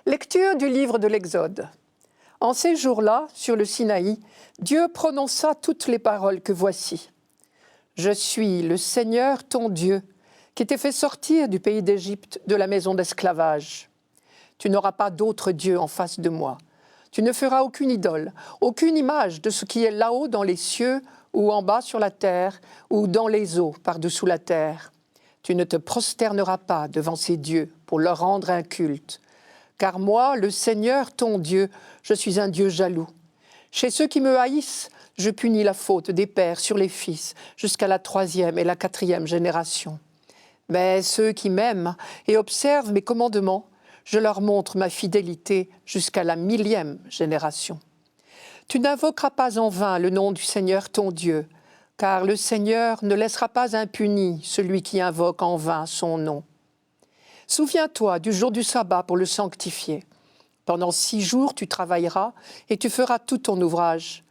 Lecture du livre de l'Exode. En ces jours-là, sur le Sinaï, Dieu prononça toutes les paroles que voici. Je suis le Seigneur ton Dieu, qui t'ai fait sortir du pays d'Égypte, de la maison d'esclavage. Tu n'auras pas d'autre Dieu en face de moi. Tu ne feras aucune idole, aucune image de ce qui est là-haut dans les cieux, ou en bas sur la terre, ou dans les eaux par-dessous la terre. Tu ne te prosterneras pas devant ces dieux pour leur rendre un culte. Car moi, le Seigneur ton Dieu, je suis un Dieu jaloux. Chez ceux qui me haïssent, je punis la faute des pères sur les fils, jusqu'à la 3e et la 4e génération. Mais ceux qui m'aiment et observent mes commandements, je leur montre ma fidélité jusqu'à la 1000e génération. Tu n'invoqueras pas en vain le nom du Seigneur ton Dieu, car le Seigneur ne laissera pas impuni celui qui invoque en vain son nom. Souviens-toi du jour du sabbat pour le sanctifier. Pendant 6 jours tu travailleras et tu feras tout ton ouvrage.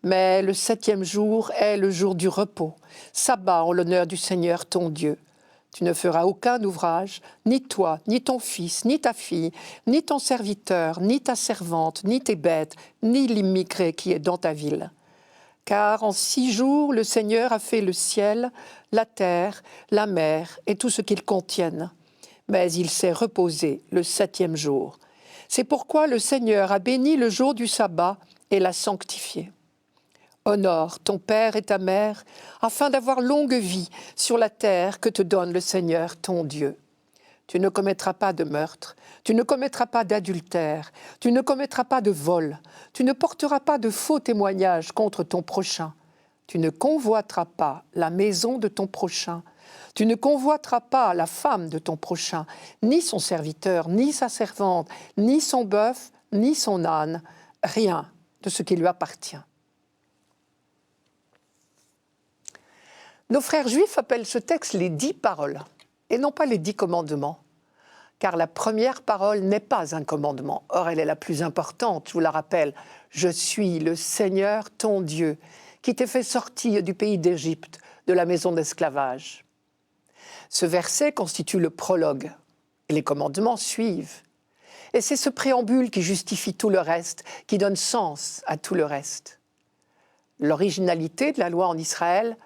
Mais le 7e jour est le jour du repos, sabbat en l'honneur du Seigneur ton Dieu. Tu ne feras aucun ouvrage, ni toi, ni ton fils, ni ta fille, ni ton serviteur, ni ta servante, ni tes bêtes, ni l'immigré qui est dans ta ville. Car en 6 jours, le Seigneur a fait le ciel, la terre, la mer et tout ce qu'ils contiennent. Mais il s'est reposé le 7e jour. C'est pourquoi le Seigneur a béni le jour du sabbat et l'a sanctifié. Honore ton père et ta mère, afin d'avoir longue vie sur la terre que te donne le Seigneur ton Dieu. Tu ne commettras pas de meurtre, tu ne commettras pas d'adultère, tu ne commettras pas de vol, tu ne porteras pas de faux témoignages contre ton prochain, tu ne convoiteras pas la maison de ton prochain, tu ne convoiteras pas la femme de ton prochain, ni son serviteur, ni sa servante, ni son bœuf, ni son âne, rien de ce qui lui appartient. Nos frères juifs appellent ce texte les 10 paroles, et non pas les 10 commandements, car la première parole n'est pas un commandement. Or, elle est la plus importante, je vous la rappelle. Je suis le Seigneur ton Dieu, qui t'ai fait sortir du pays d'Égypte, de la maison d'esclavage. Ce verset constitue le prologue, et les commandements suivent. Et c'est ce préambule qui justifie tout le reste, qui donne sens à tout le reste. L'originalité de la loi en Israël,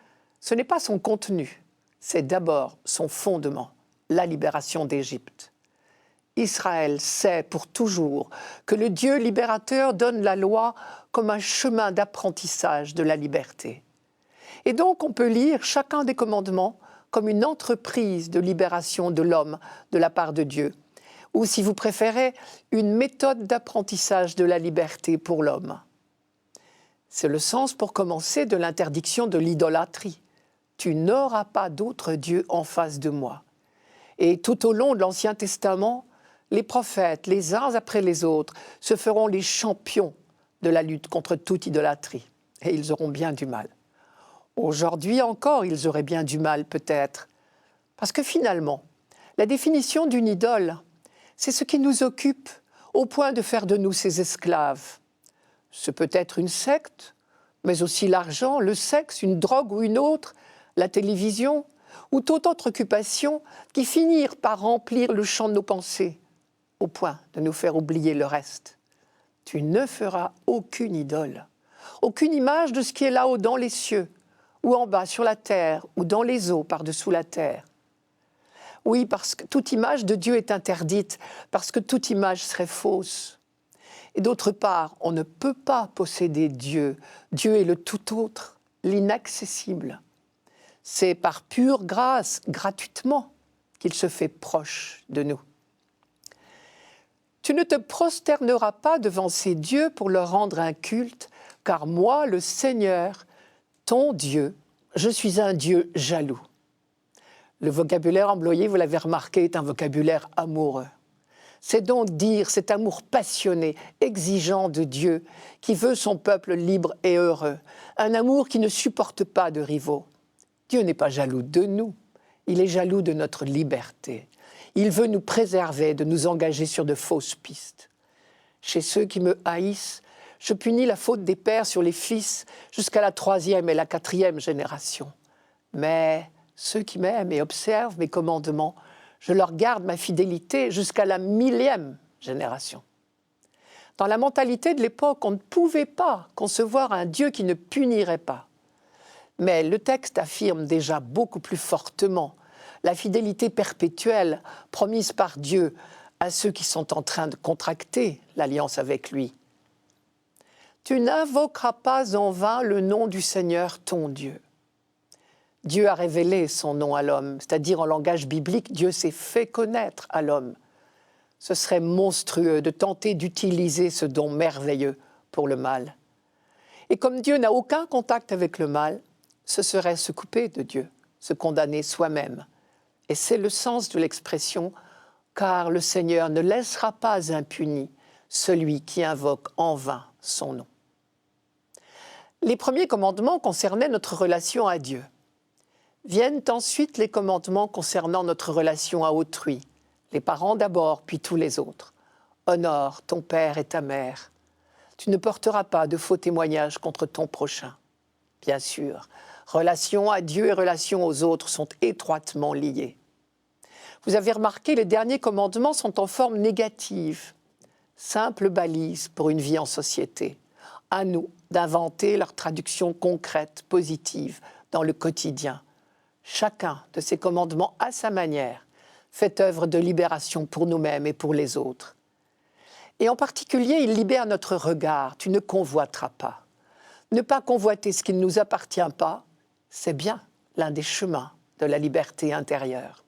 ce n'est pas son contenu, c'est d'abord son fondement, la libération d'Égypte. Israël sait pour toujours que le Dieu libérateur donne la loi comme un chemin d'apprentissage de la liberté. Et donc on peut lire chacun des commandements comme une entreprise de libération de l'homme de la part de Dieu, ou si vous préférez, une méthode d'apprentissage de la liberté pour l'homme. C'est le sens pour commencer de l'interdiction de l'idolâtrie. Tu n'auras pas d'autre Dieu en face de moi. Et tout au long de l'Ancien Testament, les prophètes, les uns après les autres, se feront les champions de la lutte contre toute idolâtrie. Et ils auront bien du mal. Aujourd'hui encore, ils auraient bien du mal peut-être. Parce que finalement, la définition d'une idole, c'est ce qui nous occupe au point de faire de nous ses esclaves. Ce peut être une secte, mais aussi l'argent, le sexe, une drogue ou une autre, la télévision, ou toute autre occupation qui finirent par remplir le champ de nos pensées, au point de nous faire oublier le reste. Tu ne feras aucune idole, aucune image de ce qui est là-haut dans les cieux, ou en bas sur la terre, ou dans les eaux par-dessous la terre. Oui, parce que toute image de Dieu est interdite, parce que toute image serait fausse. Et d'autre part, on ne peut pas posséder Dieu. Dieu est le tout autre, l'inaccessible. C'est par pure grâce, gratuitement, qu'il se fait proche de nous. Tu ne te prosterneras pas devant ces dieux pour leur rendre un culte, car moi, le Seigneur, ton Dieu, je suis un Dieu jaloux. Le vocabulaire employé, vous l'avez remarqué, est un vocabulaire amoureux. C'est donc dire cet amour passionné, exigeant de Dieu, qui veut son peuple libre et heureux. Un amour qui ne supporte pas de rivaux. Dieu n'est pas jaloux de nous, il est jaloux de notre liberté. Il veut nous préserver de nous engager sur de fausses pistes. Chez ceux qui me haïssent, je punis la faute des pères sur les fils jusqu'à la 3e et la 4e génération. Mais ceux qui m'aiment et observent mes commandements, je leur garde ma fidélité jusqu'à la 1000e génération. Dans la mentalité de l'époque, on ne pouvait pas concevoir un Dieu qui ne punirait pas. Mais le texte affirme déjà beaucoup plus fortement la fidélité perpétuelle promise par Dieu à ceux qui sont en train de contracter l'alliance avec lui. Tu n'invoqueras pas en vain le nom du Seigneur ton Dieu. Dieu a révélé son nom à l'homme, c'est-à-dire en langage biblique, Dieu s'est fait connaître à l'homme. Ce serait monstrueux de tenter d'utiliser ce don merveilleux pour le mal. Et comme Dieu n'a aucun contact avec le mal, ce serait se couper de Dieu, se condamner soi-même. Et c'est le sens de l'expression « car le Seigneur ne laissera pas impuni celui qui invoque en vain son nom ». Les premiers commandements concernaient notre relation à Dieu. Viennent ensuite les commandements concernant notre relation à autrui, les parents d'abord, puis tous les autres. Honore ton père et ta mère. Tu ne porteras pas de faux témoignages contre ton prochain. Bien sûr, relation à Dieu et relation aux autres sont étroitement liées. Vous avez remarqué, les derniers commandements sont en forme négative, simple balise pour une vie en société. À nous d'inventer leur traduction concrète, positive, dans le quotidien. Chacun de ces commandements, à sa manière, fait œuvre de libération pour nous-mêmes et pour les autres. Et en particulier, il libère notre regard. Tu ne convoiteras pas. Ne pas convoiter ce qui ne nous appartient pas, c'est bien l'un des chemins de la liberté intérieure.